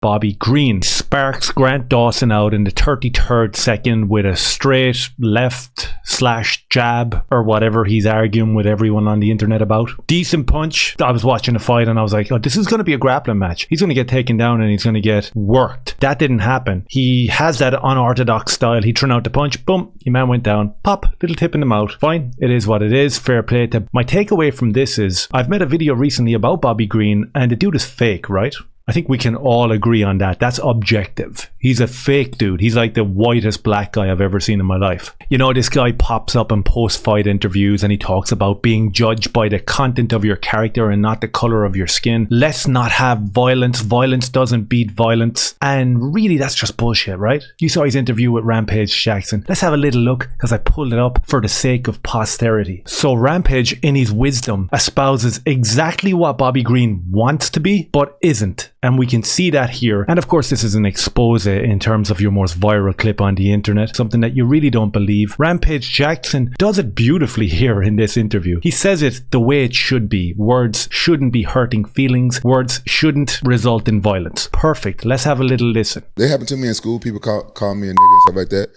Bobby Green sparks Grant Dawson out in the 33rd second with a straight left / jab or whatever he's arguing with everyone on the internet about. Decent punch. I was watching the fight and I was like, oh, this is going to be a grappling match. He's going to get taken down and he's going to get worked. That didn't happen. He has that unorthodox style. He turned out the punch. Boom. Your man went down. Pop. Little tip in the mouth. Fine. It is what it is. Fair play to. My takeaway from this is I've made a video recently about Bobby Green and the dude is fake, right? I think we can all agree on that. That's objective. He's a fake dude. He's like the whitest black guy I've ever seen in my life. You know, this guy pops up in post-fight interviews and he talks about being judged by the content of your character and not the color of your skin. Let's not have violence. Violence doesn't beat violence. And really, that's just bullshit, right? You saw his interview with Rampage Jackson. Let's have a little look because I pulled it up for the sake of posterity. So Rampage, in his wisdom, espouses exactly what Bobby Green wants to be, but isn't. And we can see that here. And of course, this is an expose in terms of your most viral clip on the internet, something that you really don't believe. Rampage Jackson does it beautifully here in this interview. He says it the way it should be. Words shouldn't be hurting feelings. Words shouldn't result in violence. Perfect. Let's have a little listen. They happened to me in school. People call me a nigga and stuff like that.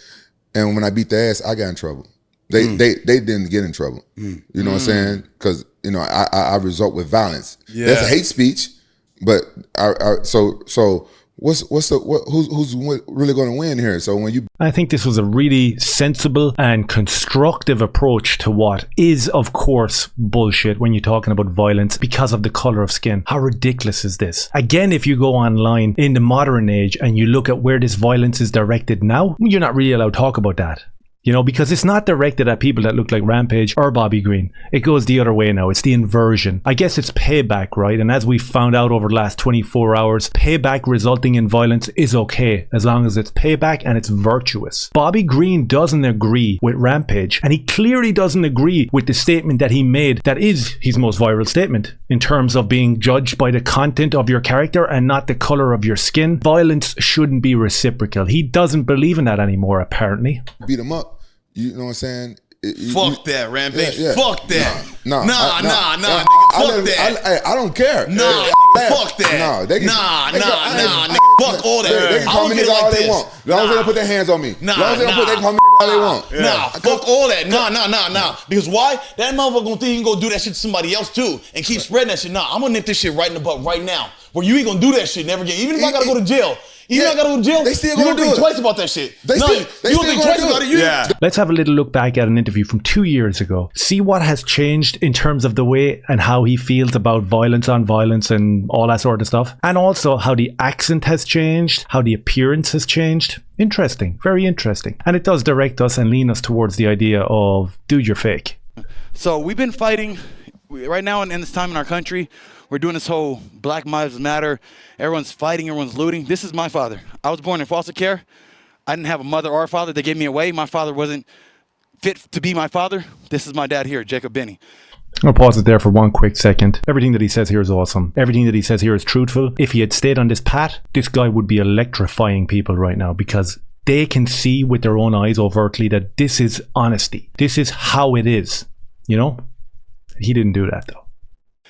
And when I beat their ass, I got in trouble. They didn't get in trouble. You know what I'm saying? Because, you know, I result with violence. Yeah. That's a hate speech. But so who's really going to win here? So when you, I think this was a really sensible and constructive approach to what is, of course, bullshit when you're talking about violence because of the color of skin. How ridiculous is this? Again, if you go online in the modern age and you look at where this violence is directed now, you're not really allowed to talk about that. You know, because it's not directed at people that look like Rampage or Bobby Green. It goes the other way now. It's the inversion. I guess it's payback, right? And as we found out over the last 24 hours, payback resulting in violence is okay as long as it's payback and it's virtuous. Bobby Green doesn't agree with Rampage, and he clearly doesn't agree with the statement that he made that is his most viral statement in terms of being judged by the content of your character and not the color of your skin. Violence shouldn't be reciprocal. He doesn't believe in that anymore, apparently. Beat him up. You know what I'm saying? Fuck that, Rampage. Yeah. Fuck that. Nah, nigga. Fuck that. I don't care. Nah, fuck that. Nigga. Fuck all that. They can call me nigga all they want. As long as they don't put their hands on me. As long as they don't put, they can call me nigga all they want. Nah, fuck all that. Nah. Because why? That motherfucker gonna think he can go do that shit to somebody else too and keep spreading that shit. Nah, I'm gonna nip this shit right in the butt right now. Where you ain't gonna do that shit never again. Even if I gotta go to jail. Even if I gotta go to jail, they still you gonna don't do think it. twice about that shit. They don't think twice about it. Yeah. Let's have a little look back at an interview from 2 years ago. See what has changed in terms of the way and how he feels about violence on violence and all that sort of stuff. And also how the accent has changed, how the appearance has changed. Interesting. Very interesting. And it does direct us and lean us towards the idea of, dude, you're fake. So we've been fighting right now in this time in our country. We're doing this whole Black Lives Matter. Everyone's fighting, everyone's looting. This is my father. I was born in foster care. I didn't have a mother or a father. They gave me away. My father wasn't fit to be my father. This is my dad here, Jacob Benny. I'll pause it there for one quick second. Everything that he says here is awesome. Everything that he says here is truthful. If he had stayed on this path, this guy would be electrifying people right now because they can see with their own eyes overtly that this is honesty. This is how it is. You know? He didn't do that though.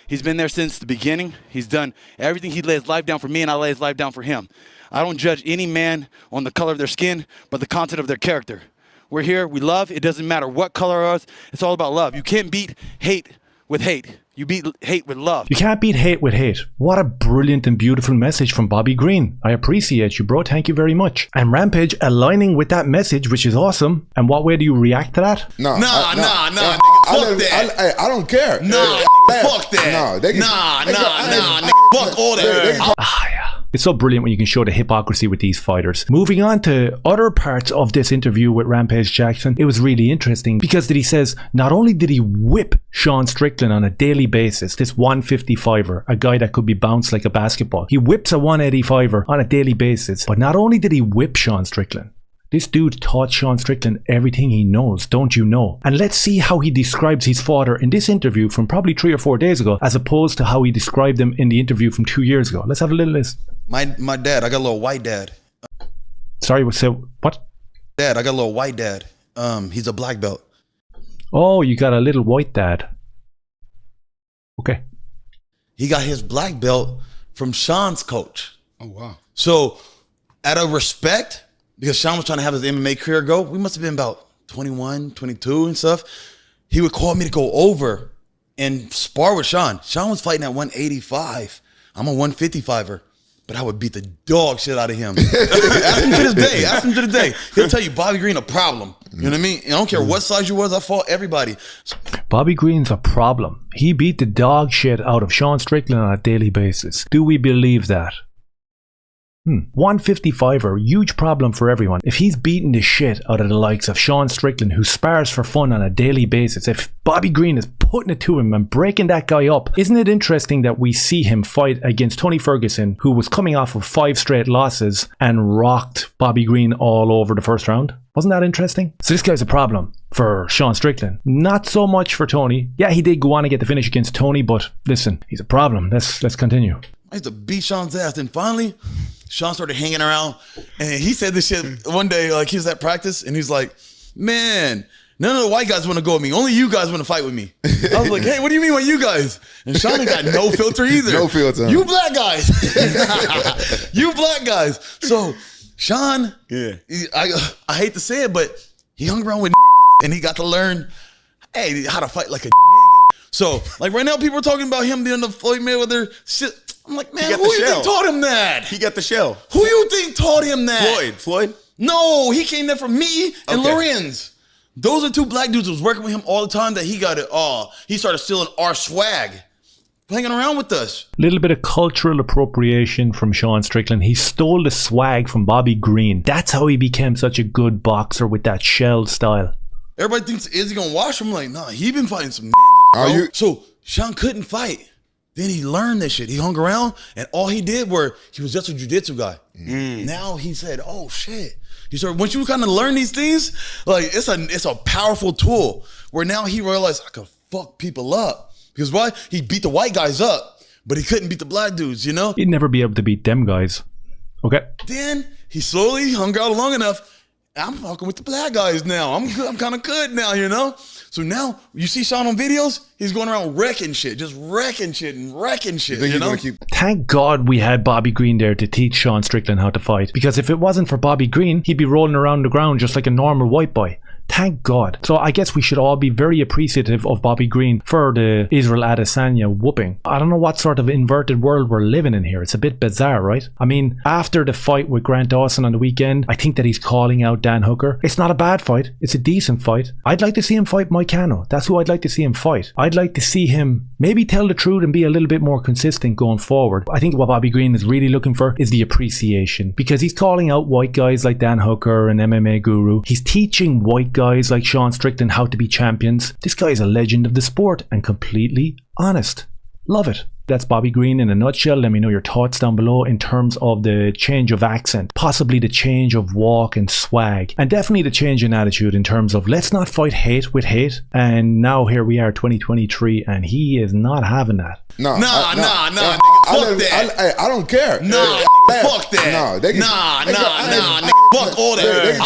He's been there since the beginning. He's done everything. He laid his life down for me and I lay his life down for him. I don't judge any man on the color of their skin, but the content of their character. We're here, we love. It doesn't matter what color of us. It's all about love. You can't beat hate with hate. You beat hate with love. You can't beat hate with hate. What a brilliant and beautiful message from Bobby Green. I appreciate you, bro. Thank you very much. And Rampage aligning with that message, which is awesome. And what way do you react to that? Nah, nigga. Fuck that. I don't care. Nah, fuck that. Nah, nigga. Fuck all that. Yeah. It's so brilliant when you can show the hypocrisy with these fighters. Moving on to other parts of this interview with Rampage Jackson, it was really interesting because he says not only did he whip Sean Strickland on a daily basis, this 155er, a guy that could be bounced like a basketball, he whips a 185er on a daily basis. But not only did he whip Sean Strickland, this dude taught Sean Strickland everything he knows, don't you know? And let's see how he describes his father in this interview from probably 3 or 4 days ago, as opposed to how he described him in the interview from 2 years ago. Let's have a little listen. My dad, I got a little white dad. Sorry, what? Dad, I got a little white dad. He's a black belt. Oh, you got a little white dad. Okay. He got his black belt from Sean's coach. Oh, wow. So out of respect, because Sean was trying to have his MMA career go, we must have been about 21, 22 and stuff. He would call me to go over and spar with Sean. Sean was fighting at 185. I'm a 155er. But I would beat the dog shit out of him. Ask him to this day. Ask him to this day. He'll tell you Bobby Green a problem. You know what I mean? I don't care what size you was. I fought everybody. Bobby Green's a problem. He beat the dog shit out of Sean Strickland on a daily basis. Do we believe that? 155er, huge problem for everyone. If he's beating the shit out of the likes of Sean Strickland, who spars for fun on a daily basis, if Bobby Green is putting it to him and breaking that guy up, isn't it interesting that we see him fight against Tony Ferguson, who was coming off of 5 straight losses and rocked Bobby Green all over the first round? Wasn't that interesting? So this guy's a problem for Sean Strickland. Not so much for Tony. Yeah, he did go on to get the finish against Tony, but listen, he's a problem. Let's continue. I used to beat Sean's ass. And finally, Sean started hanging around. And he said this shit one day, like he was at practice. And he's like, man, none of the white guys want to go with me. Only you guys want to fight with me. I was like, hey, what do you mean by you guys? And Sean ain't got no filter either. No filter. You black guys. You black guys. So Sean, I hate to say it, but he hung around with niggas. And he got to learn, hey, how to fight like a nigga. So, like right now, people are talking about him being the Floyd Mayweather shit. I'm like, man, who you think taught him that? He got the shell. Who you think taught him that? Floyd? No, he came there from me and Lorenz. Those are 2 black dudes who was working with him all the time that he got it. He started stealing our swag, hanging around with us. Little bit of cultural appropriation from Sean Strickland. He stole the swag from Bobby Green. That's how he became such a good boxer, with that shell style. Everybody thinks, is he gonna wash him? Like, nah, he been fighting some niggas, bro. So Sean couldn't fight. Then he learned this shit. He hung around, and all he did he was just a jiu-jitsu guy. Now he said, oh shit. He started, once you kind of learn these things, like it's a powerful tool where now he realized I could fuck people up. Because why? He beat the white guys up, but he couldn't beat the black dudes, you know? He'd never be able to beat them guys. Okay. Then he slowly hung out long enough. I'm fucking with the black guys now. I'm good. I'm kind of good now, you know? So now you see Sean on videos, he's going around wrecking shit, just wrecking shit and wrecking shit, you know? Thank God we had Bobby Green there to teach Sean Strickland how to fight. Because if it wasn't for Bobby Green, he'd be rolling around the ground just like a normal white boy. Thank God. So I guess we should all be very appreciative of Bobby Green for the Israel Adesanya whooping. I don't know what sort of inverted world we're living in here. It's a bit bizarre, right? I mean, after the fight with Grant Dawson on the weekend, I think that he's calling out Dan Hooker. It's not a bad fight. It's a decent fight. I'd like to see him fight Mike Cano. That's who I'd like to see him fight. I'd like to see him maybe tell the truth and be a little bit more consistent going forward. I think what Bobby Green is really looking for is the appreciation, because he's calling out white guys like Dan Hooker and MMA Guru. He's teaching white guys like Sean Strickland how to be champions. This guy is a legend of the sport and completely honest. Love it. That's Bobby Green in a nutshell. Let me know your thoughts down below in terms of the change of accent, possibly the change of walk and swag, and definitely the change in attitude in terms of let's not fight hate with hate. And now here we are, 2023, and he is not having that. Nah, nigga, fuck that. I don't care. Nah, fuck that. Nah, nigga, fuck all that.